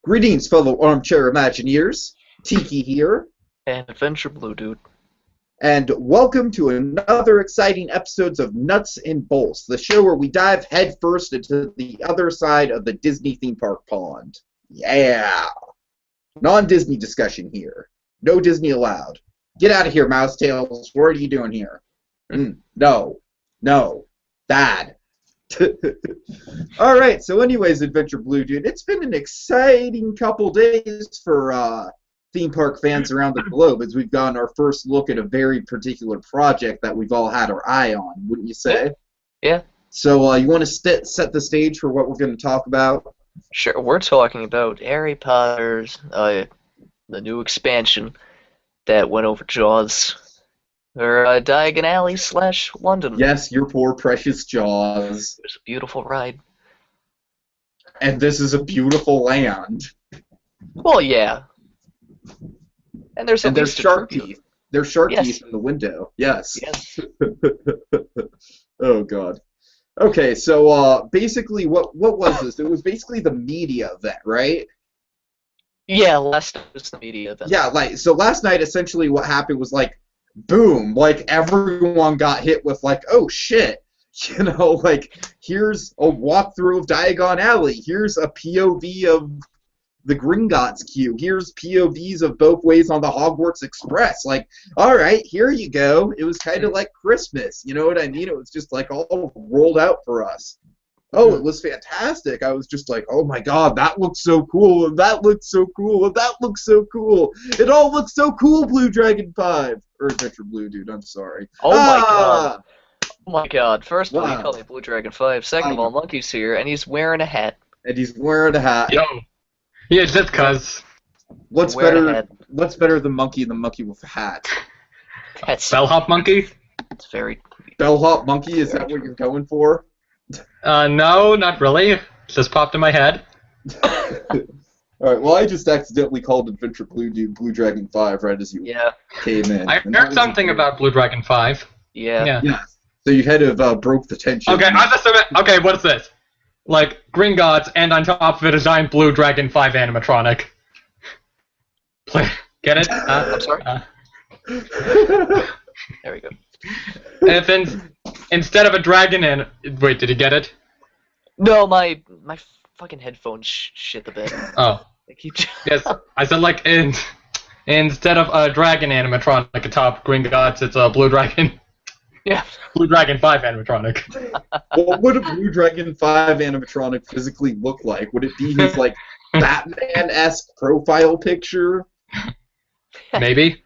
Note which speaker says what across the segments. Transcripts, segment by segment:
Speaker 1: Greetings, fellow armchair Imagineers. Tiki here,
Speaker 2: And AdvBlueDude.
Speaker 1: and welcome to another exciting episodes of Nuts and Bolts, the show where we dive headfirst into the other side of the Disney theme park pond. Yeah! Non-Disney discussion here. No Disney allowed. Get out of here, Mousetails. What are you doing here? No. Bad. Alright, so anyways, AdvBlueDude, it's been an exciting couple days for theme park fans around the globe as we've gotten our first look at a very particular project that we've all had our eye on, wouldn't you say?
Speaker 2: Yeah.
Speaker 1: So you want to set the stage for what we're going to talk about?
Speaker 2: Sure, we're talking about Harry Potter's, the new expansion that went over Jaws. Or Diagon Alley / London.
Speaker 1: Yes, your poor precious Jaws.
Speaker 2: It was a beautiful ride.
Speaker 1: And this is a beautiful land.
Speaker 2: Well, yeah. And there's
Speaker 1: shark teeth. There's shark
Speaker 2: Yes.
Speaker 1: teeth in the window. Yes.
Speaker 2: Yes.
Speaker 1: Oh, God. Okay, so basically, what was this? It was basically the media event, right?
Speaker 2: Yeah, last night was the media event.
Speaker 1: Yeah, so last night, essentially what happened was, boom, everyone got hit with, oh, shit. Here's a walkthrough of Diagon Alley. Here's a POV of the Gringotts queue. Here's POVs of both ways on the Hogwarts Express. All right, here you go. It was kind of like Christmas. You know what I mean? It was just, all rolled out for us. Oh, it was fantastic. I was just like, oh my god, that looks so cool, and that looks so cool, and that looks so cool. It all looks so cool, Blue Dragon 5. Or AdvBlueDude, I'm sorry.
Speaker 2: Oh my god. Oh my god. First of all,
Speaker 1: Wow.
Speaker 2: you call me Blue Dragon 5. Second of all, Monkey's here, and he's wearing a hat.
Speaker 1: And he's wearing a hat.
Speaker 3: Yo. Yeah, just cuz.
Speaker 1: What's
Speaker 2: Wearing a
Speaker 1: better?
Speaker 2: hat.
Speaker 1: What's better than Monkey and the Monkey with a hat?
Speaker 2: That's
Speaker 3: Bellhop monkey?
Speaker 2: it's very...
Speaker 1: Bellhop Monkey? Is that what you're going for?
Speaker 3: No, not really. Just popped in my head.
Speaker 1: Alright, well, I just accidentally called AdvBlueDude Blue Dragon 5 right as you
Speaker 2: Yeah.
Speaker 1: came in.
Speaker 3: I
Speaker 1: And that
Speaker 3: heard
Speaker 1: was
Speaker 3: something
Speaker 1: great.
Speaker 3: about Blue Dragon 5.
Speaker 2: Yeah.
Speaker 3: Yeah.
Speaker 1: Yeah. So you had to have broke the tension.
Speaker 3: Okay, okay, what's this? Gringotts, and on top of it, a giant Blue Dragon 5 animatronic. Get it?
Speaker 2: I'm sorry? There we go.
Speaker 3: If instead of a dragon and... Wait, did you get it?
Speaker 2: No, my fucking headphones shit the bed.
Speaker 3: Oh.
Speaker 2: They keep...
Speaker 3: Yes, I said instead of a dragon animatronic atop Gringotts, it's a Blue Dragon...
Speaker 2: Yeah.
Speaker 3: Blue Dragon 5 animatronic.
Speaker 1: What would a Blue Dragon 5 animatronic physically look like? Would it be his, Batman-esque profile picture?
Speaker 3: Maybe.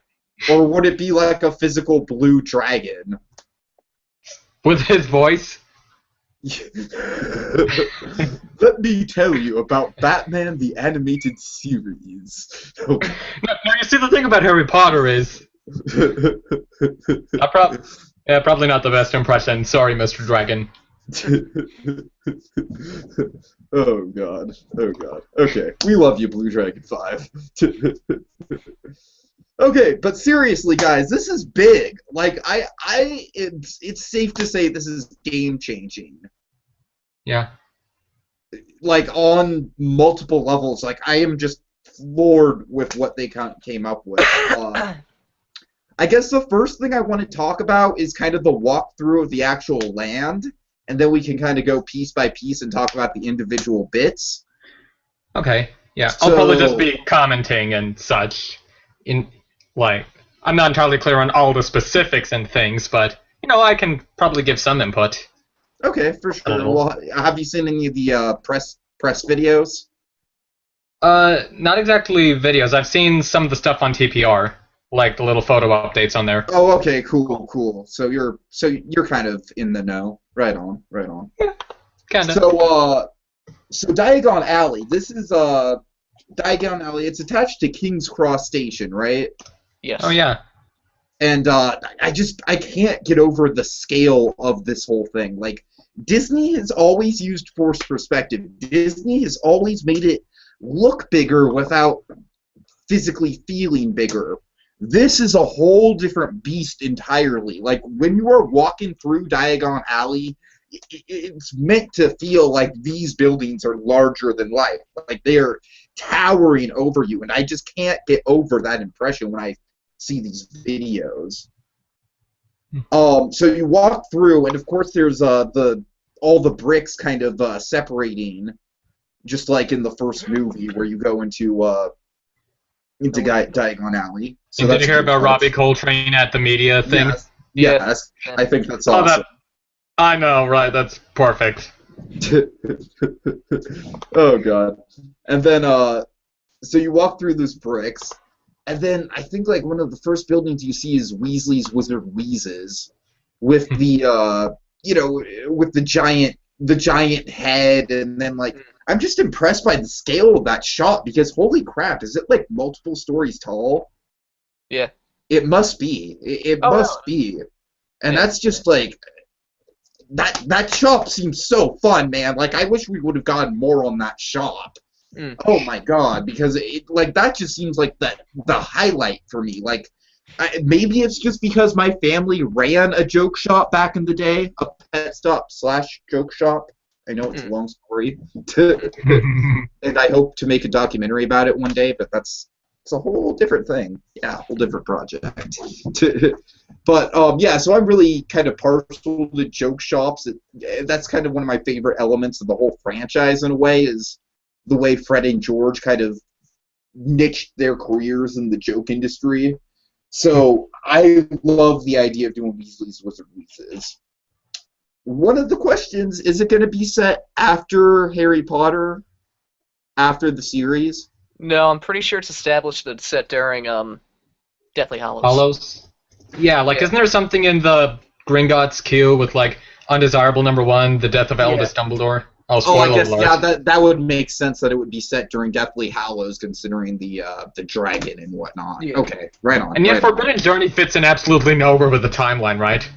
Speaker 1: Or would it be like a physical blue dragon?
Speaker 3: With his voice.
Speaker 1: Let me tell you about Batman the Animated Series.
Speaker 3: No, you see, the thing about Harry Potter is... probably not the best impression. Sorry, Mr. Dragon.
Speaker 1: Oh god. Okay, we love you, Blue Dragon 5. Okay, but seriously, guys, this is big. It's safe to say this is game-changing.
Speaker 3: Yeah.
Speaker 1: On multiple levels. I am just floored with what they came up with. I guess the first thing I want to talk about is kind of the walkthrough of the actual land, and then we can kind of go piece by piece and talk about the individual bits.
Speaker 3: Okay, yeah. I'll probably just be commenting and such. I'm not entirely clear on all the specifics and things, but, I can probably give some input.
Speaker 1: Okay, for sure. Well, have you seen any of the press videos?
Speaker 3: Not exactly videos. I've seen some of the stuff on TPR, the little photo updates on there.
Speaker 1: Oh, okay, cool. So you're kind of in the know. Right on.
Speaker 3: Yeah, kinda.
Speaker 1: So Diagon Alley. This is Diagon Alley. It's attached to King's Cross Station, right?
Speaker 2: Yes.
Speaker 3: Oh yeah.
Speaker 1: And I can't get over the scale of this whole thing. Disney has always used forced perspective. Disney has always made it look bigger without physically feeling bigger. This is a whole different beast entirely. When you are walking through Diagon Alley, it's meant to feel like these buildings are larger than life. towering over you, and I just can't get over that impression when I see these videos. So you walk through, and of course there's all the bricks kind of separating, just like in the first movie where you go into Diagon Alley. So
Speaker 3: and did you hear about Robbie Coltrane at the media thing?
Speaker 1: Yes. I think that's awesome.
Speaker 3: I know, right? That's perfect.
Speaker 1: Oh god. And then so you walk through those bricks, and then I think like one of the first buildings you see is Weasley's Wizard Wheezes, with the with the giant head, and then like I'm just impressed by the scale of that shop, because holy crap, is it like multiple stories tall?
Speaker 2: Yeah.
Speaker 1: It must be. It must be. And that's just like that shop seems so fun, man. Like I wish we would have gotten more on that shop. Oh my god, because that just seems like the highlight for me. Like maybe it's just because my family ran a joke shop back in the day, a pet stop / joke shop. I know it's a long story, and I hope to make a documentary about it one day, but it's a whole different thing. Yeah, a whole different project. But yeah, so I'm really kind of partial to joke shops. That's kind of one of my favorite elements of the whole franchise in a way, is the way Fred and George kind of niched their careers in the joke industry. So I love the idea of doing Weasley's Wizard Wheezes. One of the questions, is it going to be set after Harry Potter? After the series?
Speaker 2: No, I'm pretty sure it's established that it's set during Deathly Hallows.
Speaker 3: Hallows? Yeah, isn't there something in the Gringotts queue with, undesirable #1, the death of Albus Dumbledore? Oh, spoiler
Speaker 1: I guess,
Speaker 3: alert.
Speaker 1: yeah, that would make sense that it would be set during Deathly Hallows, considering the dragon and whatnot. Yeah. Okay, right on.
Speaker 3: And yet Forbidden Journey fits in absolutely nowhere with the timeline, right?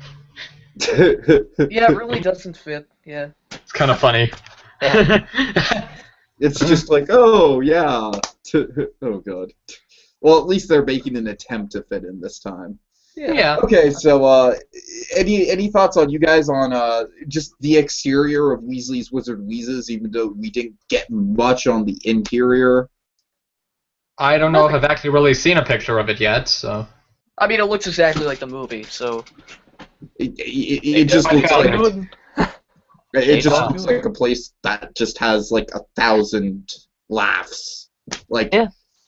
Speaker 2: Yeah, it really doesn't fit, yeah.
Speaker 3: It's kind of funny.
Speaker 1: It's just like, oh, yeah. Oh, God. Well, at least they're making an attempt to fit in this time.
Speaker 2: Yeah.
Speaker 1: Okay, so any thoughts on you guys on just the exterior of Weasley's Wizard Wheezes, even though we didn't get much on the interior?
Speaker 3: I don't know if I've actually really seen a picture of it yet, so...
Speaker 2: I mean, it looks exactly like the movie, so...
Speaker 1: It just looks like... It just looks like a place that just has, 1,000 laughs.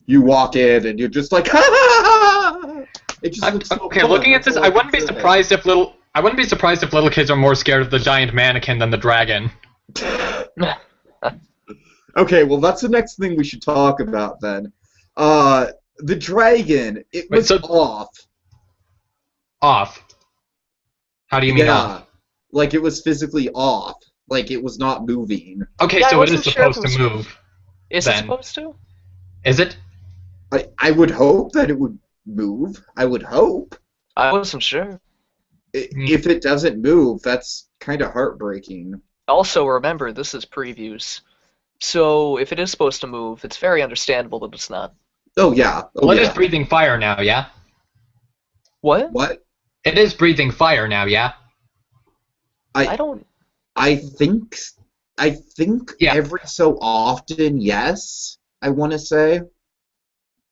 Speaker 1: You walk in and you're just like, ha ha ha! It just looks so
Speaker 3: okay,
Speaker 1: fun.
Speaker 3: looking at this, I wouldn't be surprised if little kids are more scared of the giant mannequin than the dragon.
Speaker 1: Okay, well, that's the next thing we should talk about then. The dragon, it was off.
Speaker 3: Off? How do you mean off?
Speaker 1: Like it was physically off. Like it was not moving.
Speaker 3: Okay, so it is supposed to move.
Speaker 2: Is it supposed to?
Speaker 3: Is it?
Speaker 1: I would hope that it would move. I would hope.
Speaker 2: I wasn't sure.
Speaker 1: If it doesn't move, that's kind of heartbreaking.
Speaker 2: Also, remember, this is previews. So, if it is supposed to move, it's very understandable that it's not.
Speaker 1: Oh, yeah.
Speaker 3: Well, it is breathing fire now, yeah?
Speaker 2: What?
Speaker 1: What?
Speaker 3: It is breathing fire now, yeah?
Speaker 2: I don't...
Speaker 1: I think every so often, yes, I want to say.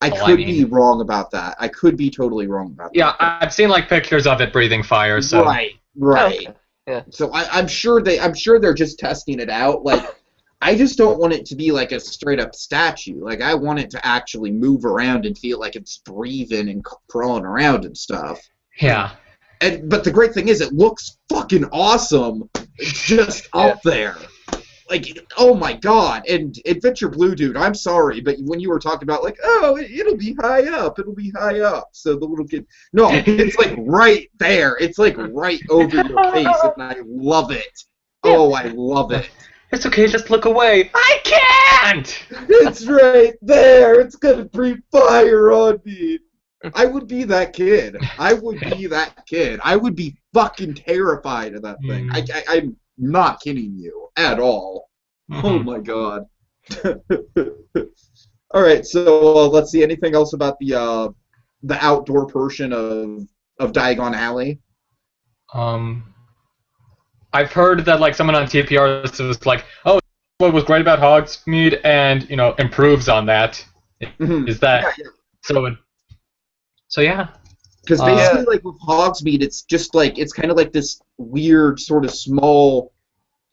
Speaker 1: I could be wrong about that. I could be totally wrong about that.
Speaker 3: Yeah, I've seen pictures of it breathing fire. So
Speaker 1: right.
Speaker 2: Okay. Yeah.
Speaker 1: So I'm sure they're just testing it out. I just don't want it to be like a straight up statue. I want it to actually move around and feel like it's breathing and crawling around and stuff.
Speaker 3: Yeah.
Speaker 1: But the great thing is, it looks fucking awesome, just up there. Oh my god! And AdvBlueDude, I'm sorry, but when you were talking about it'll be high up, so the little kid, no, it's right there. It's right over your face, and I love it. Oh, I love it.
Speaker 3: It's okay, just look away. I can't.
Speaker 1: It's right there. It's gonna breathe fire on me. I would be that kid. I would be fucking terrified of that thing. I'm not kidding you at all. Oh my god. All right, so let's see. Anything else about the outdoor portion of Diagon Alley?
Speaker 3: I've heard that someone on TPR was like, oh, what was great about Hogsmeade, and improves on that, is that so yeah.
Speaker 1: Because basically, like with Hogsmeade, it's just like it's kind of like this weird sort of small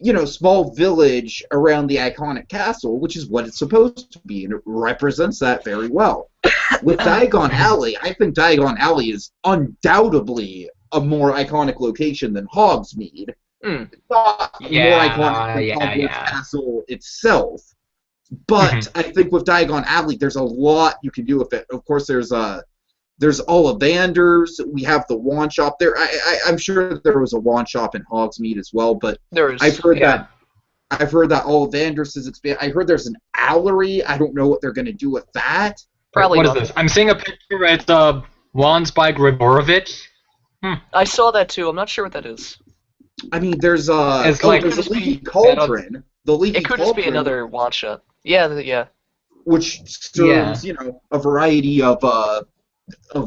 Speaker 1: village around the iconic castle, which is what it's supposed to be, and it represents that very well. With Diagon Alley, I think Diagon Alley is undoubtedly a more iconic location than Hogsmeade. It's not more iconic than Hogwarts Castle itself. But I think with Diagon Alley, there's a lot you can do with it. Of course, there's Ollivanders. We have the wand shop there. I'm sure there was a wand shop in Hogsmeade as well, but I've heard that Ollivanders is expanded. I heard there's an Owlery. I don't know what they're going to do with that.
Speaker 2: Probably
Speaker 3: what is this? I'm seeing a picture at Wands by Griborovich.
Speaker 2: I saw that too. I'm not sure what that is.
Speaker 1: I mean, there's a Leaky Cauldron. It could just be another
Speaker 2: wand shop. Yeah.
Speaker 1: Which serves, a variety of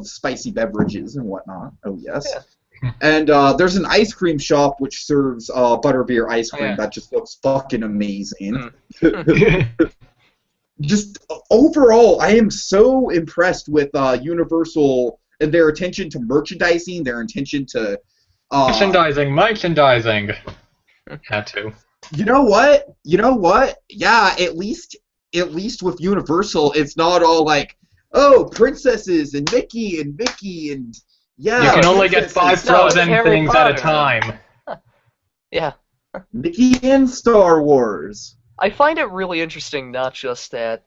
Speaker 1: spicy beverages and whatnot. Oh, yes. Yeah. And there's an ice cream shop which serves butterbeer ice cream that just looks fucking amazing. Just overall, I am so impressed with Universal and their attention to merchandising, their attention to...
Speaker 3: merchandising. Had to.
Speaker 1: You know what? Yeah, at least with Universal, it's not all like, oh, princesses and Mickey and yeah.
Speaker 3: You can only get 5 Frozen things at a time.
Speaker 2: Yeah.
Speaker 1: Mickey and Star Wars.
Speaker 2: I find it really interesting, not just that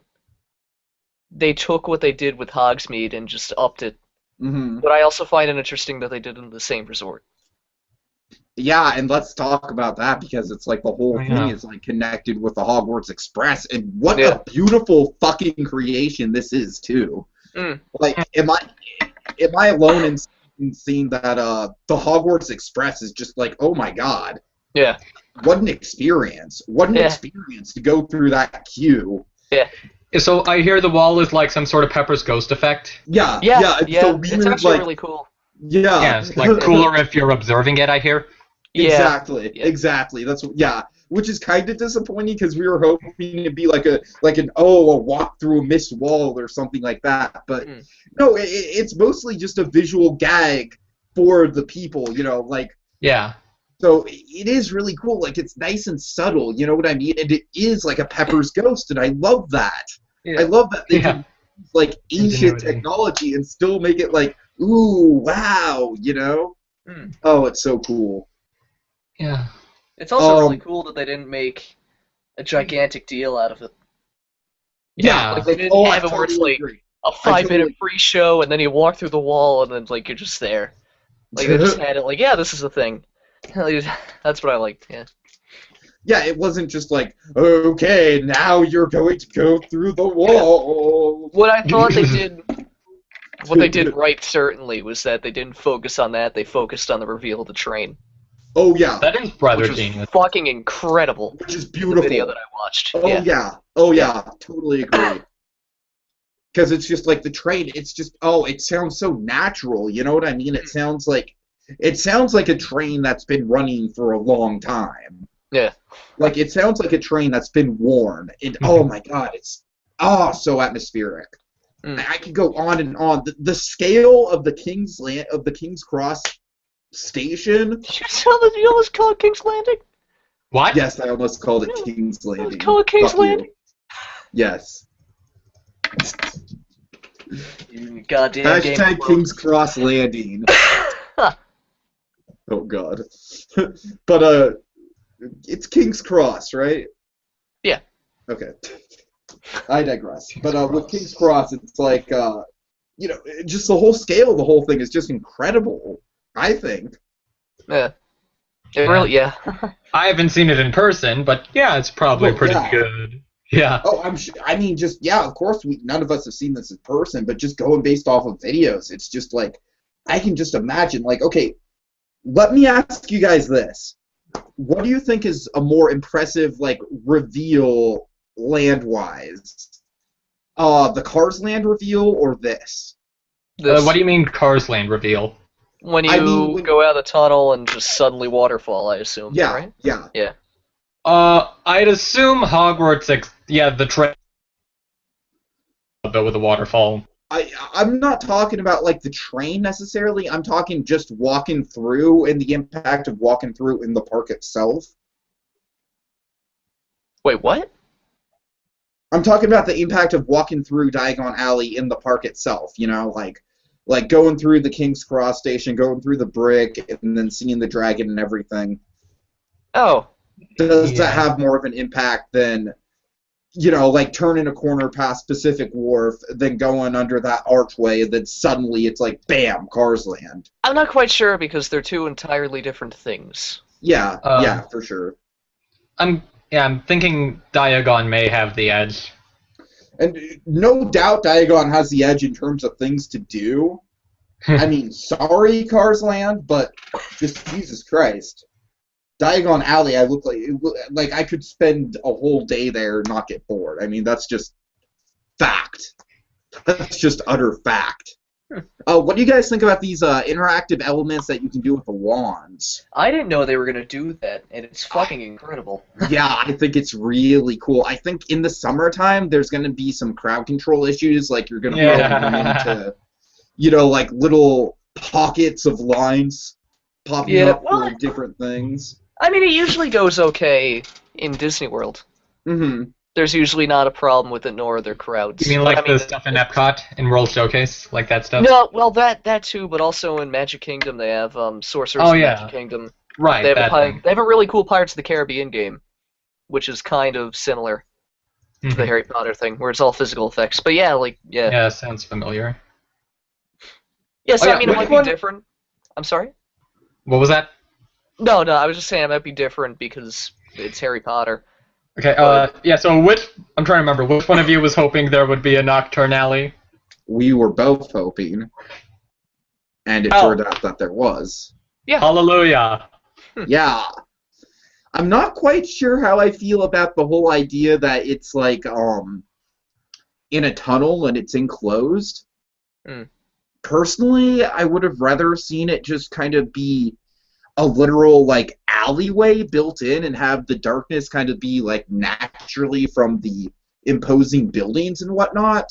Speaker 2: they took what they did with Hogsmeade and just upped it, but I also find it interesting that they did it in the same resort.
Speaker 1: Yeah, and let's talk about that because it's like the whole thing is like connected with the Hogwarts Express, and what a beautiful fucking creation this is too. Like, am I alone in seeing that the Hogwarts Express is just like, oh my god?
Speaker 2: Yeah.
Speaker 1: What an experience! What an experience to go through that queue.
Speaker 2: Yeah.
Speaker 3: So I hear the wall is like some sort of Pepper's Ghost effect.
Speaker 1: Yeah. It's so weird,
Speaker 2: it's actually really cool.
Speaker 1: Yeah.
Speaker 3: It's like cooler if you're observing it, I hear.
Speaker 1: Exactly. That's which is kind of disappointing because we were hoping to be like a walk through a mist wall or something like that. But no, it's mostly just a visual gag for the people, So it is really cool. Like, it's nice and subtle, you know what I mean? And it is like a Pepper's Ghost, and I love that. Yeah. I love that they can use, like, ancient technology and still make it like, ooh, wow, Oh, it's so cool.
Speaker 3: Yeah.
Speaker 2: It's also really cool that they didn't make a gigantic deal out of it.
Speaker 3: Yeah.
Speaker 2: Like, they didn't have it where it's like a 5-minute free show, and then you walk through the wall, and then like you're just there. Like, they just had it like, yeah, this is a thing. That's what I liked.
Speaker 1: Yeah, it wasn't just like, okay, now you're going to go through the wall.
Speaker 2: What I thought they did right, certainly, was that they didn't focus on that. They focused on the reveal of the train.
Speaker 1: Oh yeah,
Speaker 3: that is rather
Speaker 2: genius. Fucking incredible.
Speaker 1: Which is beautiful.
Speaker 2: The video that I watched.
Speaker 1: Oh yeah, totally agree. Because it's just like the train. It's just it sounds so natural. You know what I mean? It sounds like a train that's been running for a long time.
Speaker 2: Yeah.
Speaker 1: Like, it sounds like a train that's been worn. And oh my god, it's so atmospheric. I could go on and on. The scale of the King's Cross station.
Speaker 2: You almost call it King's Landing?
Speaker 3: What?
Speaker 1: Yes, I almost called it King's Landing.
Speaker 2: You call it King's Landing?
Speaker 1: Yes.
Speaker 2: You goddamn
Speaker 1: Hashtag King's Cross Landing. Oh god. But it's King's Cross, right?
Speaker 2: Yeah.
Speaker 1: Okay. I digress. But with King's Cross, it's like just the whole scale of the whole thing is just incredible, I think.
Speaker 2: Yeah. It really,
Speaker 3: I haven't seen it in person, but yeah, it's probably pretty good. Yeah.
Speaker 1: Oh, I'm sure. I mean, just of course, none of us have seen this in person, but just going based off of videos, it's just like I can just imagine. Like, okay, let me ask you guys this: what do you think is a more impressive like reveal land-wise? The Cars Land reveal or this?
Speaker 3: What do you mean Cars Land reveal?
Speaker 2: When you go out of the tunnel and just suddenly waterfall, I assume.
Speaker 1: Yeah.
Speaker 2: Right?
Speaker 1: Yeah.
Speaker 2: Yeah.
Speaker 3: I'd assume Hogwarts. The train with the waterfall.
Speaker 1: I'm not talking about like the train necessarily. I'm talking just walking through and the impact of walking through in the park itself.
Speaker 2: Wait, what?
Speaker 1: I'm talking about the impact of walking through Diagon Alley in the park itself. You know, like going through the King's Cross station, going through the brick, and then seeing the dragon and everything.
Speaker 2: Oh.
Speaker 1: Does that have more of an impact than, you know, like turning a corner past Pacific Wharf, then going under that archway, and then suddenly it's like, bam, Cars Land.
Speaker 2: I'm not quite sure because they're two entirely different things.
Speaker 1: Yeah, for sure.
Speaker 3: I'm thinking Diagon may have the edge.
Speaker 1: And no doubt Diagon has the edge in terms of things to do. I mean, sorry, Cars Land, but just Jesus Christ. Diagon Alley, I look like I could spend a whole day there and not get bored. I mean, that's just fact. That's just utter fact. What do you guys think about these interactive elements that you can do with the wands?
Speaker 2: I didn't know they were going to do that, and it's fucking incredible.
Speaker 1: Yeah, I think it's really cool. I think in the summertime, there's going to be some crowd control issues, like you're going to run into, you know, like little pockets of lines popping up for different things.
Speaker 2: I mean, it usually goes okay in Disney World.
Speaker 1: Mm-hmm.
Speaker 2: There's usually not a problem with it, nor are there crowds.
Speaker 3: You mean like the stuff in Epcot in World Showcase, like that stuff?
Speaker 2: No, well that too, but also in Magic Kingdom they have Sorcerers in Magic Kingdom.
Speaker 3: Right.
Speaker 2: They have a really cool Pirates of the Caribbean game, which is kind of similar to the Harry Potter thing, where it's all physical effects. But yeah.
Speaker 3: Yeah, sounds familiar.
Speaker 2: Yeah, so I mean, it might be different. I'm sorry?
Speaker 3: What was that?
Speaker 2: No, I was just saying it might be different because it's Harry Potter.
Speaker 3: Okay, so I'm trying to remember, which one of you was hoping there would be a Nocturne Alley?
Speaker 1: We were both hoping, and it turned out that there was.
Speaker 2: Yeah.
Speaker 3: Hallelujah.
Speaker 1: Yeah. I'm not quite sure how I feel about the whole idea that it's like, in a tunnel and it's enclosed. Personally, I would have rather seen it just kind of be a literal, like, alleyway built in and have the darkness kind of be, like, naturally from the imposing buildings and whatnot.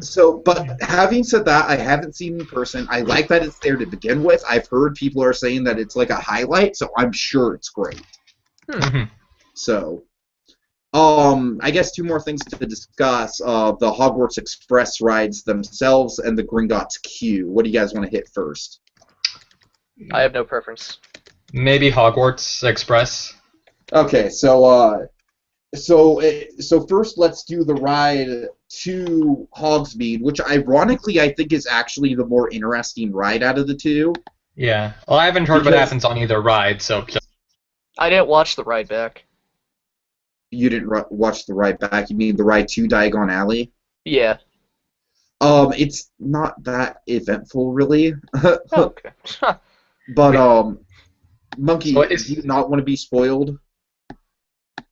Speaker 1: So, but having said that, I haven't seen it in person. I like that it's there to begin with. I've heard people are saying that it's like a highlight, so I'm sure it's great. So, I guess two more things to discuss. The Hogwarts Express rides themselves and the Gringotts queue. What do you guys want to hit first?
Speaker 2: I have no preference.
Speaker 3: Maybe Hogwarts Express.
Speaker 1: Okay, so first let's do the ride to Hogsmeade, which ironically I think is actually the more interesting ride out of the two.
Speaker 3: Yeah. Well, I haven't heard what happens on either ride, so...
Speaker 2: I didn't watch the ride back.
Speaker 1: You didn't watch the ride back? You mean the ride to Diagon Alley?
Speaker 2: Yeah.
Speaker 1: It's not that eventful, really.
Speaker 2: Okay.
Speaker 1: But, Monkey, do you not want to be spoiled?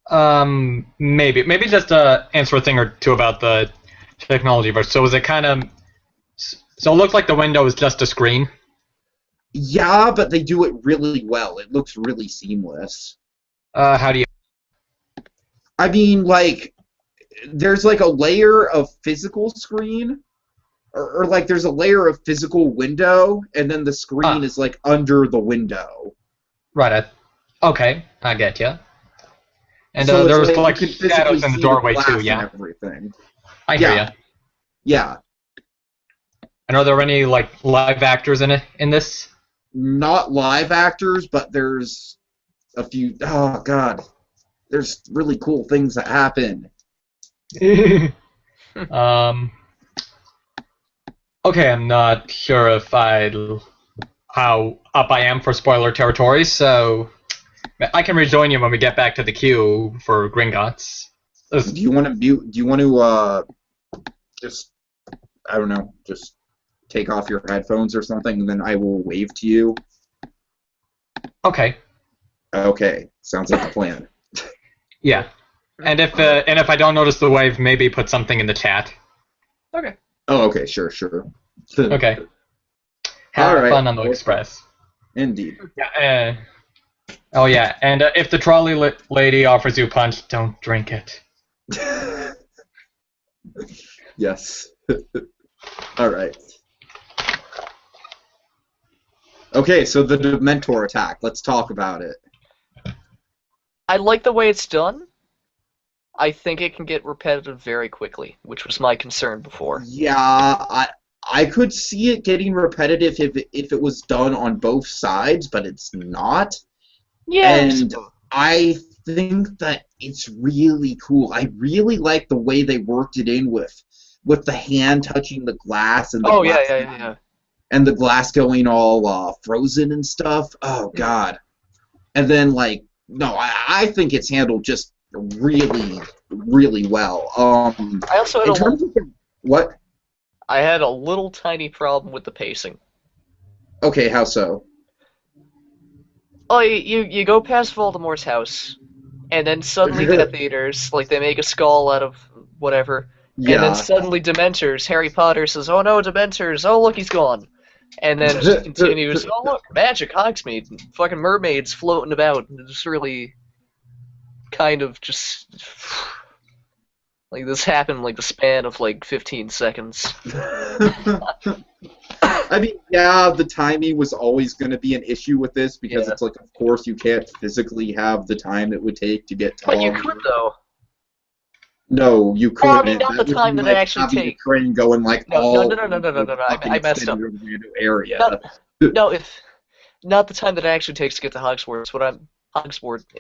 Speaker 3: Maybe just answer a thing or two about the technology first. So is it kind of... So it looks like the window is just a screen?
Speaker 1: Yeah, but they do it really well. It looks really seamless.
Speaker 3: How do you...
Speaker 1: I mean, like, there's like a layer of physical screen, or like there's a layer of physical window, and then the screen is like under the window.
Speaker 3: Right. Okay, I get you. And
Speaker 1: so
Speaker 3: there was like
Speaker 1: you can
Speaker 3: shadows in the doorway too.
Speaker 1: And
Speaker 3: Yeah.
Speaker 1: everything.
Speaker 3: I hear you.
Speaker 1: Yeah.
Speaker 3: And are there any like live actors in this?
Speaker 1: Not live actors, but there's a few. Oh God. There's really cool things that happen.
Speaker 3: Okay, I'm not sure if how up I am for spoiler territory, so I can rejoin you when we get back to the queue for Gringotts.
Speaker 1: Do you want to just, I don't know, just take off your headphones or something, and then I will wave to you?
Speaker 3: Okay.
Speaker 1: Okay, sounds like a plan.
Speaker 3: Yeah, and if I don't notice the wave, maybe put something in the chat.
Speaker 2: Okay.
Speaker 1: Oh, okay, sure.
Speaker 3: Okay. Have fun on the Express.
Speaker 1: Indeed.
Speaker 3: Yeah. Oh yeah, and if the trolley lady offers you punch, don't drink it.
Speaker 1: Yes. All right. Okay, so the Dementor attack. Let's talk about it.
Speaker 2: I like the way it's done. I think it can get repetitive very quickly, which was my concern before.
Speaker 1: Yeah, I could see it getting repetitive if it was done on both sides, but it's not.
Speaker 2: Yeah.
Speaker 1: And I think that it's really cool. I really like the way they worked it in with the hand touching the glass and the glass
Speaker 2: yeah.
Speaker 1: And the glass going all frozen and stuff. Oh God! And then no, I think it's handled just really, really well.
Speaker 2: I also had
Speaker 1: what?
Speaker 2: I had a little tiny problem with the pacing.
Speaker 1: Okay, how so?
Speaker 2: Oh, you go past Voldemort's house, and then suddenly Death Eaters, like they make a skull out of whatever,
Speaker 1: Yeah.
Speaker 2: and then suddenly Dementors. Harry Potter says, "Oh no, Dementors! Oh look, he's gone." And then just continues, "Oh look, magic, Hogsmeade, and fucking mermaids floating about." And it's really kind of just like this happened like the span of like 15 seconds.
Speaker 1: I mean, yeah, the timing was always going to be an issue with this because it's like, of course, you can't physically have the time it would take to get
Speaker 2: But you could, though.
Speaker 1: No, you couldn't.
Speaker 2: Well, I mean, not the time that it actually takes.
Speaker 1: Having a train going like
Speaker 2: No. I messed up.
Speaker 1: Area.
Speaker 2: No, not the time that it actually takes to get to Hogwarts.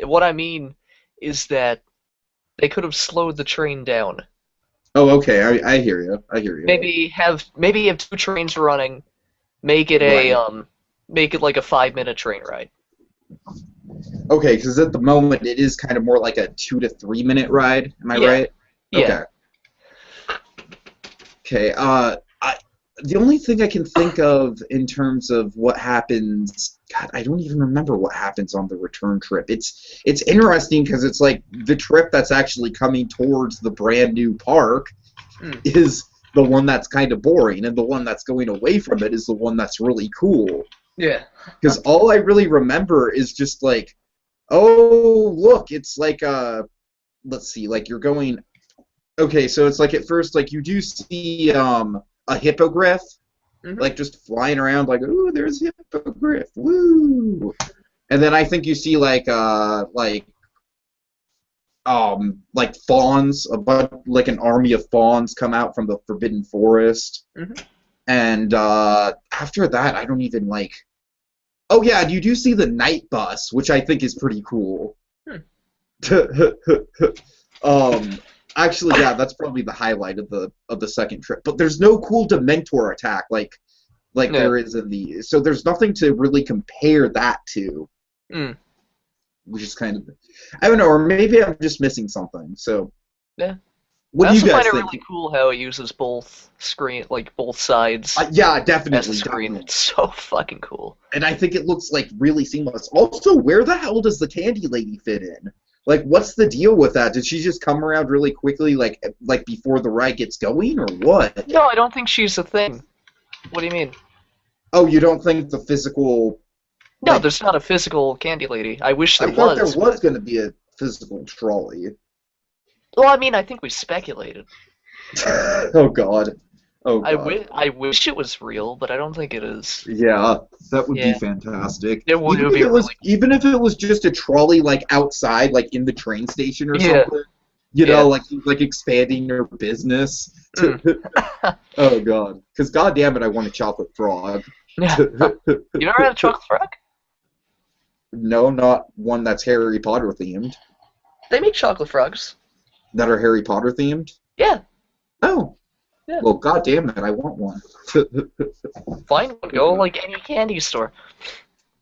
Speaker 2: What I mean is that they could have slowed the train down.
Speaker 1: Oh, okay. I hear you.
Speaker 2: Maybe have 2 trains running. Make it make it like a 5-minute train ride.
Speaker 1: Okay, because at the moment it is kind of more like a 2 to 3 minute ride. Am I right?
Speaker 2: Yeah.
Speaker 1: Okay. The only thing I can think of in terms of what happens, God, I don't even remember what happens on the return trip. It's interesting because it's like the trip that's actually coming towards the brand new park is the one that's kind of boring, and the one that's going away from it is the one that's really cool.
Speaker 2: Yeah.
Speaker 1: Because all I really remember is just like, oh, look, it's like, let's see, like you're going, okay, so it's like at first, like you do see a hippogriff, like just flying around, like, ooh, there's a hippogriff, woo! And then I think you see like fawns, like an army of fawns come out from the Forbidden Forest. And after that, I don't even like. Oh yeah, you do see the night bus, which I think is pretty cool. Actually, yeah, that's probably the highlight of the second trip. But there's no cool Dementor attack like there is in the. So there's nothing to really compare that to. Which is kind of, I don't know, or maybe I'm just missing something. So
Speaker 2: yeah.
Speaker 1: What do you guys think?
Speaker 2: I also find it really cool how it uses both sides.
Speaker 1: Yeah, definitely.
Speaker 2: As a screen. It's so fucking cool.
Speaker 1: And I think it looks like really seamless. Also, where the hell does the Candy Lady fit in? Like, what's the deal with that? Did she just come around really quickly, like before the ride gets going, or what?
Speaker 2: No, I don't think she's a thing. What do you mean?
Speaker 1: Oh, you don't think the physical?
Speaker 2: No, there's not a physical Candy Lady. I wish there was.
Speaker 1: I thought there was going to be a physical trolley.
Speaker 2: Well, I mean, I think we speculated.
Speaker 1: Oh God. Oh God.
Speaker 2: I wish it was real, but I don't think it is.
Speaker 1: Yeah, that would be fantastic.
Speaker 2: It would
Speaker 1: be even if it was just a trolley, like outside, like in the train station or something. You know, like expanding your business. Oh God. Because God damn it, I want a chocolate frog.
Speaker 2: You never had a chocolate frog?
Speaker 1: No, not one that's Harry Potter themed.
Speaker 2: They make chocolate frogs.
Speaker 1: That are Harry Potter themed?
Speaker 2: Yeah.
Speaker 1: Oh.
Speaker 2: Yeah.
Speaker 1: Well, God damn it, I want one.
Speaker 2: Find one. Go like any candy store.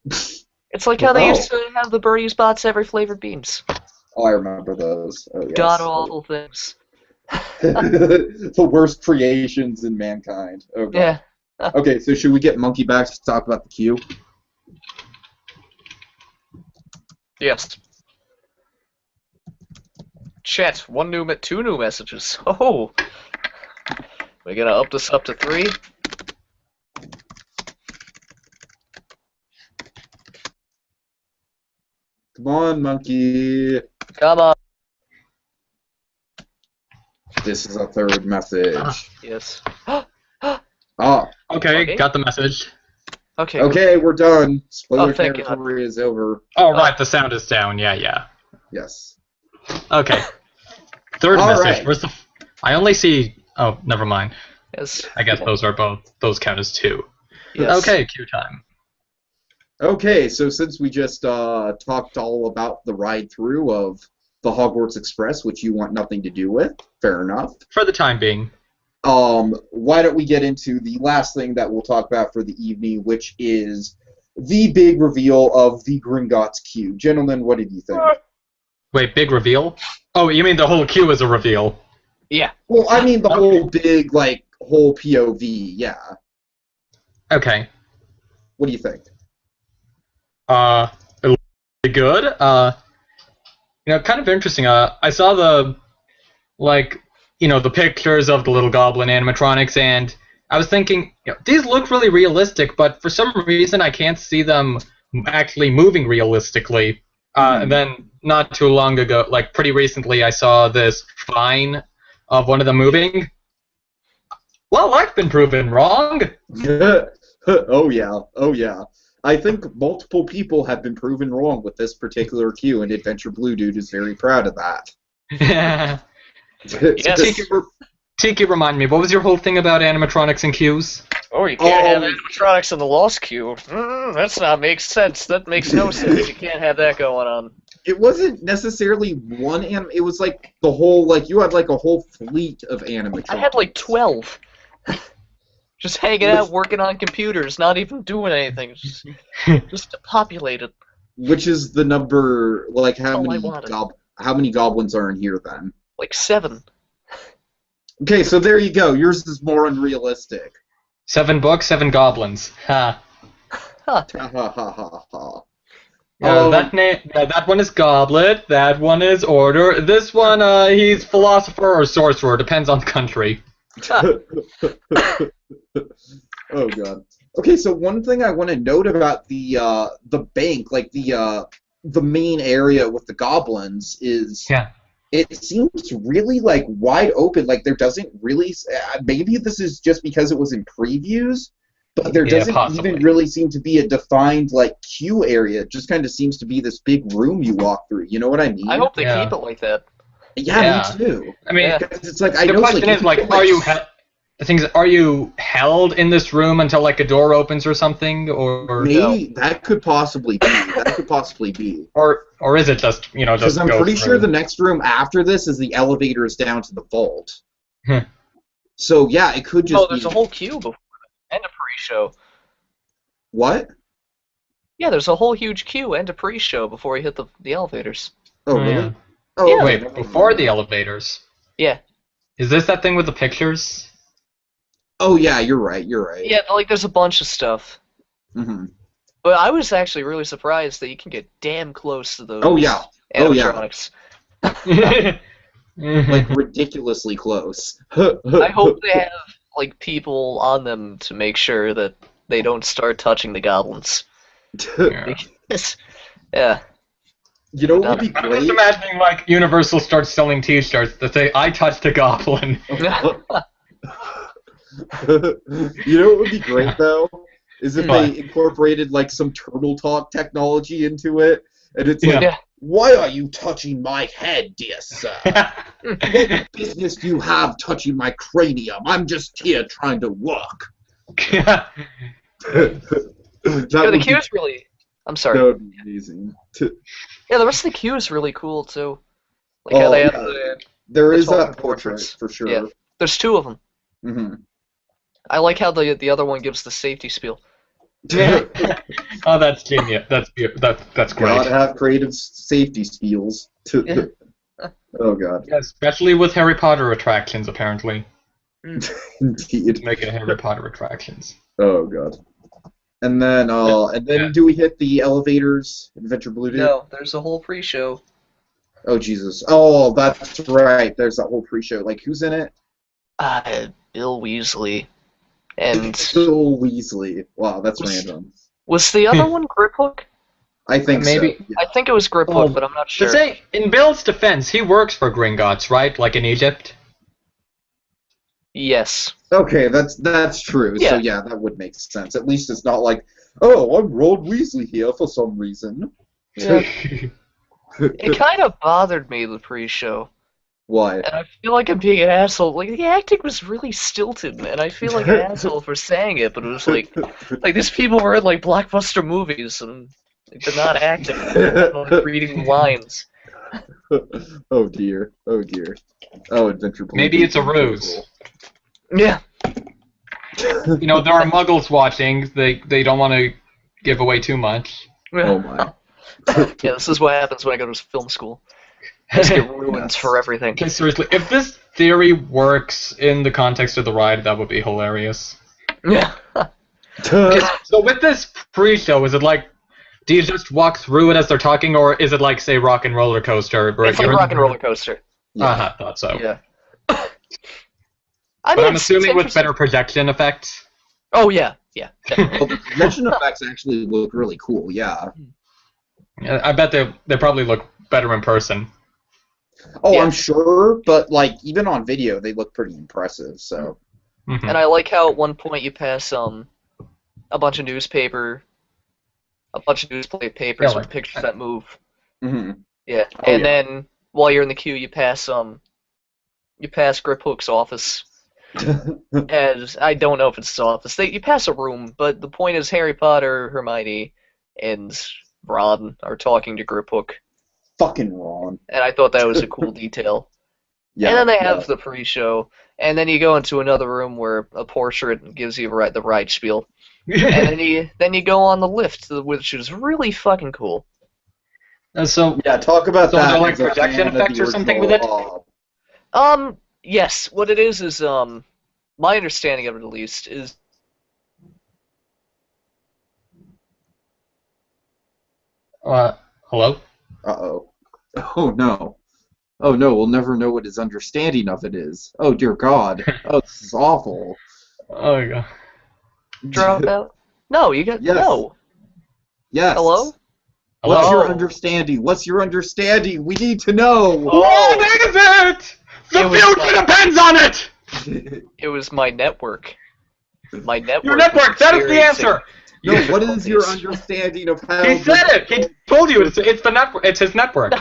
Speaker 2: It's like how they used to have the Birdie's Bots every flavored beans.
Speaker 1: Oh, I remember those. Oh, yes.
Speaker 2: God awful things.
Speaker 1: The worst creations in mankind. Oh, God.
Speaker 2: Yeah.
Speaker 1: Okay, so should we get Monkey back to talk about the queue?
Speaker 2: Yes. Chat, 2 new messages. Oh! We're gonna up this up to 3.
Speaker 1: Come on, monkey.
Speaker 2: Come on.
Speaker 1: This is a third message.
Speaker 2: Yes.
Speaker 1: Ah.
Speaker 3: Okay, got the message.
Speaker 2: Okay.
Speaker 1: Okay, we're done. Spoiler
Speaker 2: thank
Speaker 1: territory is over.
Speaker 3: Oh, right, the sound is down. Yeah.
Speaker 1: Yes.
Speaker 3: Okay. Third
Speaker 1: All
Speaker 3: message.
Speaker 1: right.
Speaker 3: Where's the... I only see... Oh, never mind.
Speaker 2: Yes.
Speaker 3: I guess those are both... Those count as 2.
Speaker 2: Yes.
Speaker 3: Okay, queue time.
Speaker 1: Okay, so since we just talked all about the ride through of the Hogwarts Express, which you want nothing to do with, fair enough.
Speaker 3: For the time being.
Speaker 1: Why don't we get into the last thing that we'll talk about for the evening, which is the big reveal of the Gringotts queue. Gentlemen, what did you think?
Speaker 3: Wait, big reveal? Oh, you mean the whole queue is a reveal?
Speaker 2: Yeah.
Speaker 1: Well, I mean the whole big, like, whole POV, yeah.
Speaker 3: Okay.
Speaker 1: What do you think?
Speaker 3: It looks pretty good. Kind of interesting. I saw the, the pictures of the little goblin animatronics, and I was thinking, these look really realistic, but for some reason I can't see them actually moving realistically. And then not too long ago, like pretty recently, I saw this vine of one of them moving. Well, I've been proven wrong.
Speaker 1: Oh yeah. I think multiple people have been proven wrong with this particular queue, and AdvBlueDude is very proud of that.
Speaker 2: Yes.
Speaker 3: Tiki, remind me, what was your whole thing about animatronics and queues?
Speaker 2: Oh, you can't have animatronics in the Lost queue. That's not makes sense. That makes no sense. You can't have that going on.
Speaker 1: It wasn't necessarily one it was like the whole, like, you had like a whole fleet of animatronics.
Speaker 2: I had like 12. Just hanging out, working on computers, not even doing anything. Just populated.
Speaker 1: Which is the number, like, how
Speaker 2: all I
Speaker 1: many
Speaker 2: wanted.
Speaker 1: how many goblins are in here then?
Speaker 2: Like 7.
Speaker 1: Okay, so there you go. Yours is more unrealistic.
Speaker 3: 7 books, 7 goblins. Ha.
Speaker 1: Ha ha ha ha ha.
Speaker 3: That one is Goblet, that one is Order, this one, he's Philosopher or Sorcerer, depends on the country.
Speaker 1: Oh god. Okay, so one thing I want to note about the bank, like the main area with the goblins, is it seems really like wide open. Like there doesn't really. Maybe this is just because it was in previews, but there doesn't even really seem to be a defined like queue area. It just kind of seems to be this big room you walk through. You know what I mean?
Speaker 2: I hope they keep it like that.
Speaker 1: Yeah, me too.
Speaker 3: I mean,
Speaker 1: it's like
Speaker 3: the question is like, are you held in this room until like a door opens or something, or
Speaker 1: maybe that could possibly be. That could possibly be.
Speaker 3: Or is it just just
Speaker 1: because I'm pretty sure the next room after this is the elevators down to the vault. So yeah, it could just.
Speaker 2: Oh, there's a whole queue before and a pre-show.
Speaker 1: What?
Speaker 2: Yeah, there's a whole huge queue and a pre-show before you hit the elevators.
Speaker 1: Oh really?
Speaker 3: Yeah.
Speaker 1: Oh
Speaker 2: yeah.
Speaker 3: Wait, before the elevators?
Speaker 2: Yeah.
Speaker 3: Is this that thing with the pictures?
Speaker 1: Oh yeah, you're right.
Speaker 2: Yeah, like there's a bunch of stuff.
Speaker 1: Mm-hmm.
Speaker 2: But I was actually really surprised that you can get damn close to those.
Speaker 1: Oh yeah.
Speaker 2: animatronics.
Speaker 1: Like ridiculously close.
Speaker 2: I hope they have like people on them to make sure that they don't start touching the goblins. Yeah.
Speaker 1: You know what would be great?
Speaker 3: I'm just imagining like Universal starts selling T-shirts that say "I touched a goblin."
Speaker 1: You know what would be great though? Is if they incorporated like some turtle talk technology into it, and it's like, "Why are you touching my head, dear sir? What business do you have touching my cranium? I'm just here trying to work."
Speaker 2: The queue is really. I'm sorry.
Speaker 1: That would be amazing.
Speaker 2: Yeah, the rest of the queue is really cool too. Like how they have
Speaker 1: there is that portrait for sure.
Speaker 2: Yeah, there's 2 of them.
Speaker 1: Mm-hmm.
Speaker 2: I like how the other one gives the safety spiel.
Speaker 3: Oh, that's genius. That's great.
Speaker 1: Gotta have creative safety spiels. Oh god.
Speaker 3: Yeah, especially with Harry Potter attractions, apparently.
Speaker 1: Indeed.
Speaker 3: Make it Harry Potter attractions.
Speaker 1: Oh god. And then do we hit the elevators, AdvBlueDude?
Speaker 2: No, there's a whole pre-show.
Speaker 1: Oh Jesus. Oh, that's right. There's that whole pre-show. Like, who's in it?
Speaker 2: Bill Weasley. And
Speaker 1: Bill Weasley. Wow, that's random.
Speaker 2: Was the other one Grip Hook?
Speaker 1: I think
Speaker 3: Maybe.
Speaker 1: so. Yeah.
Speaker 2: I think it was Grip Hook, but I'm not sure.
Speaker 3: To say, in Bill's defense, he works for Gringotts, right? Like in Egypt?
Speaker 2: Yes.
Speaker 1: Okay, that's true.
Speaker 2: Yeah.
Speaker 1: So yeah, that would make sense. At least it's not like, oh, I'm Ron Weasley here for some reason.
Speaker 2: Yeah. It kind of bothered me, the pre-show.
Speaker 1: Why?
Speaker 2: And I feel like I'm being an asshole. Like, the acting was really stilted, and I feel like an asshole for saying it, but it was like these people were in, like, blockbuster movies, and they're not acting. They're like, reading lines.
Speaker 1: Oh dear. Oh dear. Oh, Adventure Blue.
Speaker 3: Maybe it's a ruse.
Speaker 2: Yeah.
Speaker 3: You know, there are muggles watching. They don't want to give away too much.
Speaker 1: Oh my.
Speaker 2: Yeah, this is what happens when I go to film school. I just get ruined for everything.
Speaker 3: Okay, seriously, if this theory works in the context of the ride, that would be hilarious.
Speaker 2: Yeah.
Speaker 3: So with this pre-show, is it like, do you just walk through it as they're talking, or is it like, say, Rock and Roller Coaster?
Speaker 2: It's like Rock and Roller Coaster.
Speaker 3: I thought so.
Speaker 2: Yeah.
Speaker 3: But I'm assuming with better projection effects.
Speaker 2: Oh, yeah. Yeah.
Speaker 1: Well, the projection effects actually look really cool, yeah.
Speaker 3: I bet they probably look better in person.
Speaker 1: Oh,
Speaker 2: Yeah.
Speaker 1: I'm sure, but like even on video, they look pretty impressive. So.
Speaker 3: Mm-hmm.
Speaker 2: And I like how at one point you pass a bunch of newspapers
Speaker 3: Yeah,
Speaker 2: with pictures that move.
Speaker 1: Mm-hmm.
Speaker 2: Yeah.
Speaker 1: Oh,
Speaker 2: And
Speaker 1: yeah.
Speaker 2: then while you're in the queue, you pass Grip Hook's office. And I don't know if it's his office. You pass a room, but the point is Harry Potter, Hermione, and Ron are talking to Grip Hook.
Speaker 1: Fucking Ron.
Speaker 2: And I thought that was a cool detail.
Speaker 1: Yeah.
Speaker 2: And then they have the pre-show, and then you go into another room where a portrait gives you the ride spiel, and then you go on the lift, which is really fucking cool.
Speaker 3: So
Speaker 1: Yeah, talk about
Speaker 3: So
Speaker 1: that.
Speaker 3: are there, like,
Speaker 1: as a
Speaker 3: projection
Speaker 1: fan of
Speaker 3: effects
Speaker 1: the
Speaker 3: or something
Speaker 1: original,
Speaker 3: with it?
Speaker 2: Yes, what it is my understanding of it at least is.
Speaker 3: Hello?
Speaker 1: Uh-oh. Oh no. Oh no, we'll never know what his understanding of it is. Oh dear God. Oh, this is awful.
Speaker 3: Oh my god.
Speaker 2: Drop out? No, you got
Speaker 1: Yes.
Speaker 2: no.
Speaker 1: Yes.
Speaker 2: Hello?
Speaker 1: What's
Speaker 2: Hello?
Speaker 1: your understanding? What's your understanding? We need to know.
Speaker 3: What is it? The
Speaker 2: It was
Speaker 3: future
Speaker 2: like-
Speaker 3: depends on it!
Speaker 2: It was my network. My network.
Speaker 3: Your network, that is the
Speaker 2: experiencing-
Speaker 3: answer!
Speaker 1: No, what is your
Speaker 2: difficulties.
Speaker 1: understanding of how?
Speaker 3: He said it! He told you it's the network. It's his network.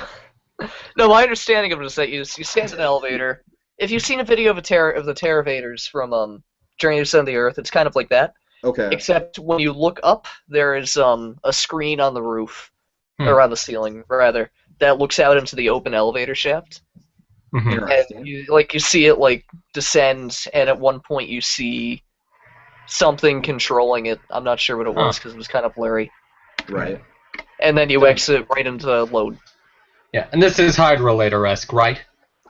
Speaker 2: No, my understanding of it is that you stand in an elevator. If you've seen a video of the Terravaders from Journey to the Center of the Earth, it's kind of like that.
Speaker 1: Okay.
Speaker 2: Except when you look up, there is a screen on the roof, or on the ceiling rather, that looks out into the open elevator shaft.
Speaker 3: Mhm.
Speaker 1: Interesting.
Speaker 2: And you see it descend, and at one point you see something controlling it. I'm not sure what it was because it was kind of blurry.
Speaker 1: Right.
Speaker 2: And then you exit right into the load.
Speaker 3: Yeah, and this is Hydra Later-esque, right?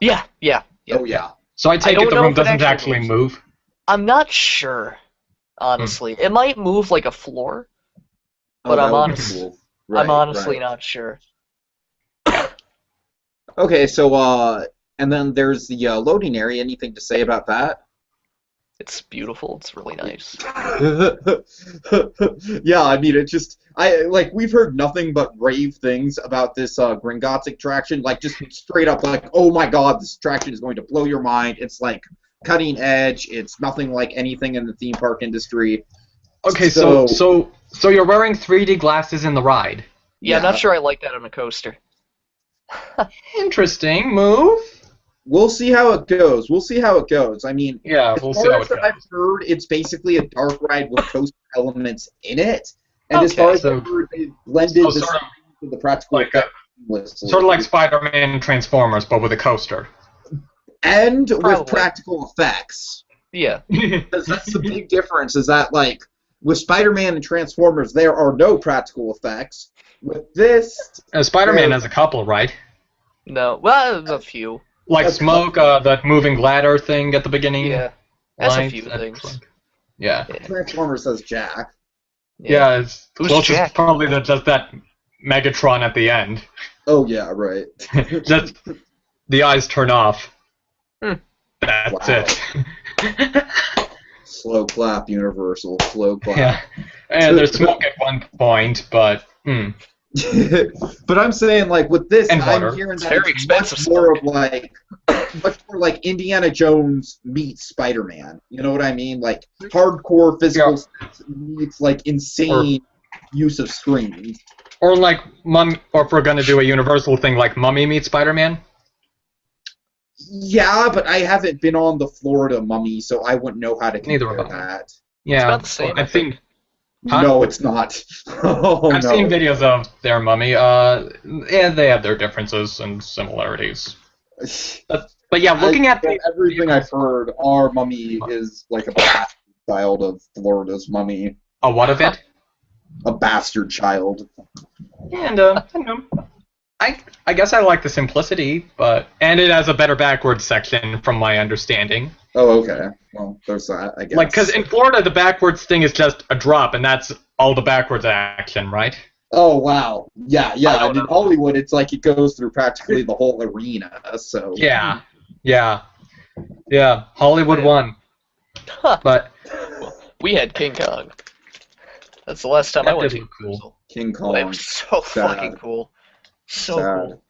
Speaker 2: Yeah.
Speaker 1: Oh yeah.
Speaker 3: So I take
Speaker 2: don't
Speaker 3: it the
Speaker 2: know
Speaker 3: room
Speaker 2: if it
Speaker 3: doesn't
Speaker 2: actually
Speaker 3: actually
Speaker 2: moves.
Speaker 3: move.
Speaker 2: I'm not sure, honestly. It might move like a floor,
Speaker 1: Oh,
Speaker 2: but
Speaker 1: that
Speaker 2: I'm
Speaker 1: would be
Speaker 2: honest.
Speaker 1: cool. Right,
Speaker 2: I'm honestly
Speaker 1: right.
Speaker 2: not sure.
Speaker 1: Okay, so and then there's the loading area. Anything to say about that?
Speaker 2: It's beautiful. It's really nice.
Speaker 1: Yeah, I mean, we've heard nothing but rave things about this Gringotts attraction. Like, just straight up, like, oh my God, this attraction is going to blow your mind. It's like cutting edge. It's nothing like anything in the theme park industry.
Speaker 3: Okay, so you're wearing 3D glasses in the ride.
Speaker 2: Yeah, I'm not sure I like that on a coaster.
Speaker 3: Interesting move.
Speaker 1: We'll see how it goes. I mean,
Speaker 3: Yeah,
Speaker 1: as
Speaker 3: we'll
Speaker 1: far
Speaker 3: see how
Speaker 1: as
Speaker 3: it goes.
Speaker 1: I've heard, it's basically a dark ride with coaster elements in it. And as
Speaker 2: Okay.
Speaker 1: far as
Speaker 3: So-
Speaker 1: I've heard, it blended
Speaker 3: So
Speaker 1: the
Speaker 3: sort of
Speaker 1: sound with the practical
Speaker 3: like
Speaker 1: effects seamlessly.
Speaker 3: Sort of like Spider-Man and Transformers, but with a coaster.
Speaker 1: And
Speaker 2: Probably.
Speaker 1: with practical effects.
Speaker 2: Yeah.
Speaker 1: Because that's the big difference, is that, like, with Spider-Man and Transformers, there are no practical effects. With this,
Speaker 3: Spider-Man
Speaker 1: Yeah.
Speaker 3: has a couple, right?
Speaker 2: No. Well, a few.
Speaker 3: Like
Speaker 1: That's
Speaker 3: smoke, that moving ladder thing at the beginning.
Speaker 2: Yeah. That's a
Speaker 3: lines,
Speaker 2: few
Speaker 3: that's
Speaker 2: things.
Speaker 3: like- yeah.
Speaker 1: Transformers says Jack.
Speaker 3: Yeah, it's
Speaker 2: Who's
Speaker 3: closest
Speaker 2: Jack?
Speaker 3: probably to just that Megatron at the end.
Speaker 1: Oh, yeah, right.
Speaker 3: Just the eyes turn off.
Speaker 2: Hmm.
Speaker 3: That's
Speaker 1: Wow.
Speaker 3: it.
Speaker 1: Slow clap, Universal. Slow clap.
Speaker 3: Yeah. And there's smoke at one point, but
Speaker 1: But I'm saying, like, with this,
Speaker 3: And
Speaker 1: I'm
Speaker 3: water.
Speaker 1: hearing
Speaker 2: It's
Speaker 1: that
Speaker 2: very
Speaker 1: it's
Speaker 2: expensive
Speaker 1: much more
Speaker 2: stuff.
Speaker 1: of much more like Indiana Jones meets Spider-Man. You know what I mean? Like hardcore physical stuff meets like insane use of screens.
Speaker 3: Or like or if we're gonna do a universal thing like Mummy meets Spider-Man.
Speaker 1: Yeah, but I haven't been on the Florida Mummy, so I wouldn't know how to
Speaker 3: Neither
Speaker 1: compare
Speaker 3: have I.
Speaker 1: that.
Speaker 3: Yeah,
Speaker 2: about the same, I
Speaker 3: I've seen. Huh?
Speaker 1: No, it's not. Oh,
Speaker 3: I've
Speaker 1: no.
Speaker 3: seen videos of their Mummy. Yeah, they have their differences and similarities. But yeah, looking at the
Speaker 1: everything I've heard, our Mummy is like a bastard child of Florida's Mummy.
Speaker 3: a what of it?
Speaker 1: A bastard child.
Speaker 3: And I don't know. I guess I like the simplicity, and it has a better backwards section from my understanding.
Speaker 1: Oh, okay. Well, there's that, I guess.
Speaker 3: Like, because in Florida the backwards thing is just a drop, and that's all the backwards action, right?
Speaker 1: Oh, wow. Yeah.
Speaker 2: don't
Speaker 1: And in
Speaker 2: know.
Speaker 1: Hollywood, it's like it goes through practically the whole arena, so...
Speaker 3: Yeah. Hollywood won,
Speaker 2: Huh.
Speaker 3: but
Speaker 2: We had King Kong. That's the last time I
Speaker 3: That
Speaker 2: went
Speaker 3: did
Speaker 2: to
Speaker 3: look cool.
Speaker 2: Universal.
Speaker 1: King
Speaker 2: It
Speaker 1: Kong.
Speaker 2: was so fucking cool. So
Speaker 1: Sad.
Speaker 2: cool.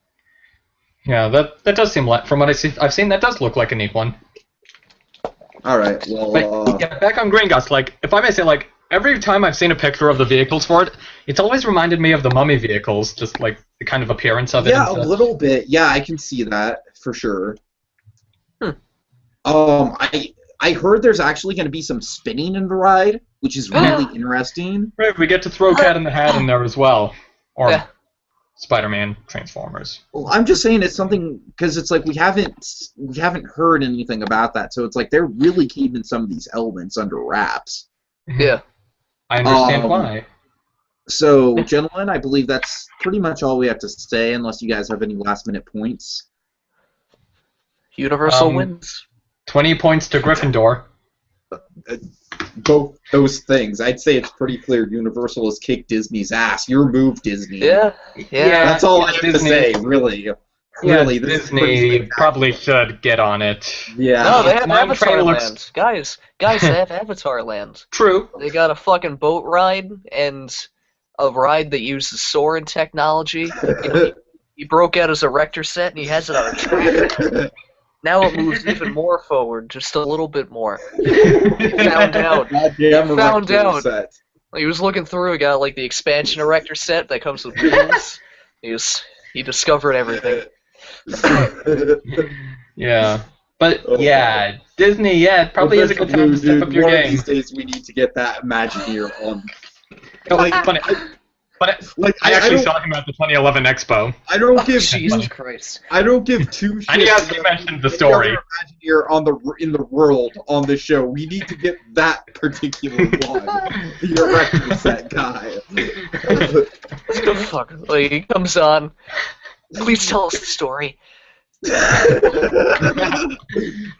Speaker 3: yeah, that does seem like, from what I've seen, that does look like a neat one.
Speaker 1: Alright, well,
Speaker 3: But yeah, back on Gringotts, like, if I may say, like, every time I've seen a picture of the vehicles for it, it's always reminded me of the Mummy vehicles, just like the kind of appearance of it.
Speaker 1: yeah,
Speaker 3: and
Speaker 1: a
Speaker 3: such.
Speaker 1: little bit. Yeah, I can see that, for sure. I heard there's actually going to be some spinning in the ride, which is really interesting.
Speaker 3: Right, we get to throw Cat in the Hat in there as well, or
Speaker 2: Yeah.
Speaker 3: Spider-Man, Transformers.
Speaker 1: Well, I'm just saying it's something because it's like we haven't heard anything about that, so it's like they're really keeping some of these elements under wraps.
Speaker 2: Yeah.
Speaker 3: I understand why.
Speaker 1: So, gentlemen, I believe that's pretty much all we have to say, unless you guys have any last-minute points.
Speaker 2: Universal wins.
Speaker 3: 20 points to Gryffindor.
Speaker 1: Both those things, I'd say it's pretty clear. Universal has kicked Disney's ass. Your move, Disney.
Speaker 2: Yeah.
Speaker 1: That's all I have to
Speaker 3: Disney.
Speaker 1: say, really.
Speaker 3: Yeah,
Speaker 1: Really, this is pretty
Speaker 3: Disney
Speaker 1: spectacular.
Speaker 3: probably should get on it.
Speaker 1: Yeah.
Speaker 2: No, they have
Speaker 3: Mine
Speaker 2: Avatar
Speaker 3: train looks-
Speaker 2: Land. Guys, they have Avatar Land.
Speaker 3: True.
Speaker 2: They got a fucking boat ride and a ride that uses sword technology. He broke out his erector set and he has it on a track. Now it moves even more forward, just a little bit more. He found out.
Speaker 1: Goddamn
Speaker 2: Found
Speaker 1: erector
Speaker 2: out.
Speaker 1: set.
Speaker 2: He was looking through, got like the expansion erector set that comes with wheels. He discovered everything.
Speaker 3: Yeah. But
Speaker 1: Oh,
Speaker 3: yeah, Disney, yeah, it probably is a good time to step up your
Speaker 1: One of
Speaker 3: game.
Speaker 1: these days we need to get that Imagineer on.
Speaker 3: But I actually saw him at the 2011 Expo.
Speaker 1: I don't give
Speaker 2: Jesus Christ.
Speaker 1: I don't give two shits.
Speaker 3: I knew you mentioned the story.
Speaker 1: Imagineer in the world on the show. We need to get that particular one. The erector set guy.
Speaker 2: What the fuck? Like, he comes on. Please tell us the story.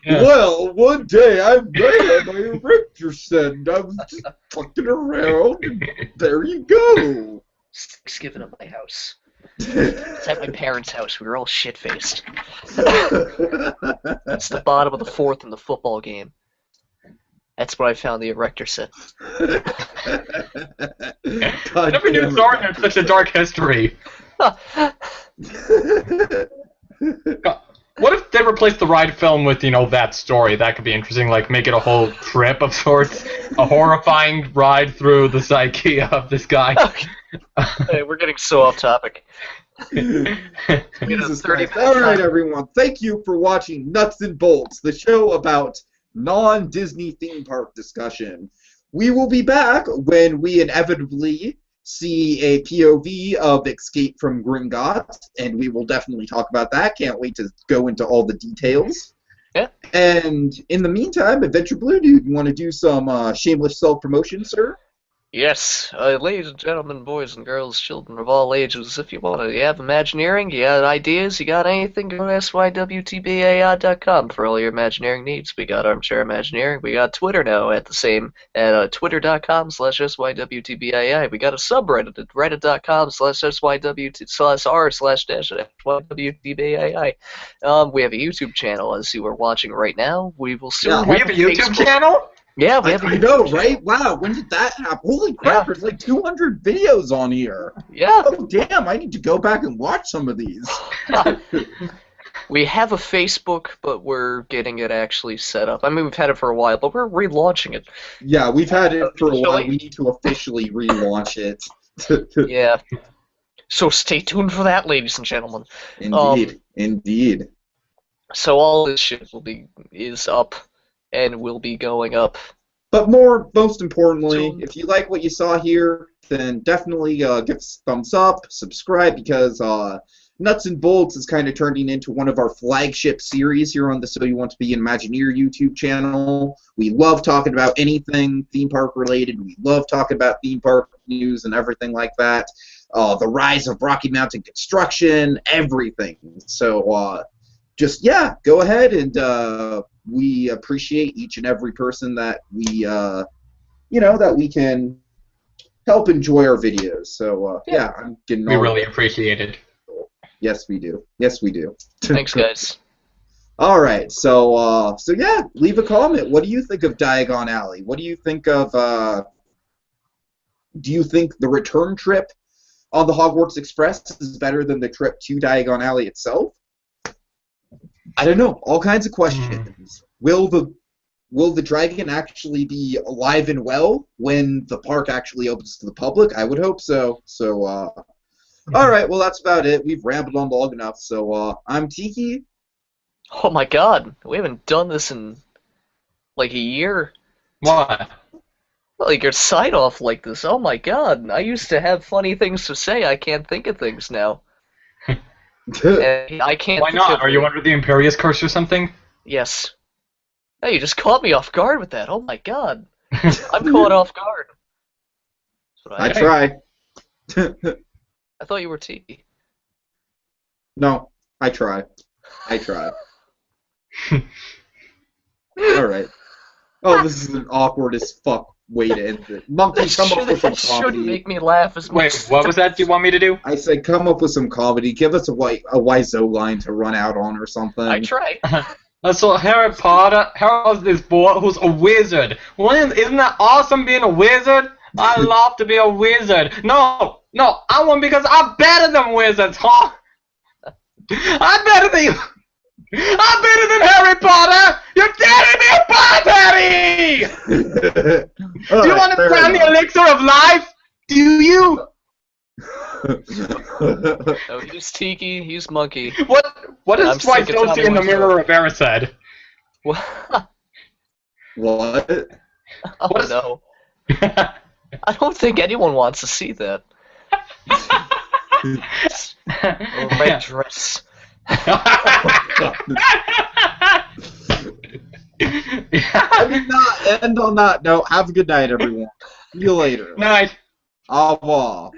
Speaker 1: Well, one day I met my erector set and I was just fucking around and there you go.
Speaker 2: Thanksgiving at my house. It's at my parents' house. We were all shit-faced. It's the bottom of the fourth in the football game. That's when I found the erector set.
Speaker 3: I never knew Thor had such a dark history. What if they replaced the ride film with, that story? That could be interesting, like make it a whole trip of sorts. A horrifying ride through the psyche of this guy.
Speaker 2: Hey, we're getting so off topic.
Speaker 1: Jesus Christ. Alright, everyone. Thank you for watching Nuts and Bolts, the show about non-Disney theme park discussion. We will be back when we inevitably see a POV of Escape from Gringotts, and we will definitely talk about that. Can't wait to go into all the details.
Speaker 2: Yeah.
Speaker 1: And in the meantime, AdvBlueDude, you want to do some shameless self-promotion, sir?
Speaker 2: Yes, ladies and gentlemen, boys and girls, children of all ages, if you want to, you have Imagineering, you got ideas, you got anything, go to SYWTBAI.com for all your Imagineering needs. We got Armchair Imagineering, we got Twitter now at twitter.com/SYWTBAI. We got a subreddit at reddit.com/SYWT/r/-SYWTBAI. We have a YouTube channel, as you are watching right now. We will soon
Speaker 3: We have a YouTube channel?
Speaker 2: Yeah, we have.
Speaker 1: I know, right? Wow, when did that happen? Holy crap! There's like 200 videos on here.
Speaker 2: Yeah.
Speaker 1: Oh damn! I need to go back and watch some of these.
Speaker 2: We have a Facebook, but we're getting it actually set up. I mean, we've had it for a while, but we're relaunching it.
Speaker 1: Yeah, we've had it for a while.
Speaker 2: Officially?
Speaker 1: We need to officially relaunch it.
Speaker 2: Yeah. So stay tuned for that, ladies and gentlemen.
Speaker 1: Indeed, indeed.
Speaker 2: So all this shit is up, and will be going up.
Speaker 1: But most importantly, if you like what you saw here, then definitely give us a thumbs up, subscribe, because Nuts and Bolts is kind of turning into one of our flagship series here on the So You Want to Be an Imagineer YouTube channel. We love talking about anything theme park related. We love talking about theme park news and everything like that. The rise of Rocky Mountain construction, everything. So just, yeah, go ahead, and we appreciate each and every person that we, that we can help enjoy our videos. So, yeah, I'm getting
Speaker 3: We really appreciate it.
Speaker 1: Yes, we do. Yes, we do.
Speaker 2: Thanks, guys.
Speaker 1: All right, so yeah, leave a comment. What do you think of Diagon Alley? What do you think of? Do you think the return trip on the Hogwarts Express is better than the trip to Diagon Alley itself? I don't know. All kinds of questions. Will the dragon actually be alive and well when the park actually opens to the public? I would hope so. So. All right, well, that's about it. We've rambled on long enough. So I'm Tiki.
Speaker 2: Oh my god, we haven't done this in like a year.
Speaker 3: Why?
Speaker 2: Like your sign off like this. Oh my god, I used to have funny things to say. I can't think of things now. And I can't.
Speaker 3: Why not? Are you under the Imperious Curse or something?
Speaker 2: Yes. Hey, you just caught me off guard with that. Oh my god, I'm caught off guard. That's what
Speaker 1: I try.
Speaker 2: I thought you were Tiki.
Speaker 1: No, I try. I try. All right. Oh, this is an awkward as fuck way to end it. Monkey, come up with some
Speaker 2: Shouldn't
Speaker 1: comedy.
Speaker 2: make me laugh as much.
Speaker 3: Wait, what was that you want me to do?
Speaker 1: I said, come up with some comedy. Give us a Wiseau line to run out on or something.
Speaker 2: I try.
Speaker 3: So Harry Potter, Harry's this boy who's a wizard. Isn't that awesome being a wizard? I love to be a wizard. No, I want because I'm better than wizards, huh? I'm better than you. I'm better than Harry Potter. You're tearing me apart, Harry. Do you want to find the elixir of life? Do you?
Speaker 2: No, he's Tiki, he's Monkey.
Speaker 3: What does Twice Don't See in the Mirror of Erised?
Speaker 2: What?
Speaker 1: What?
Speaker 2: Oh no. I don't think anyone wants to see that. Red dress.
Speaker 1: I did not end on that note. Have a good night, everyone. See you later.
Speaker 3: Night.
Speaker 1: Au revoir.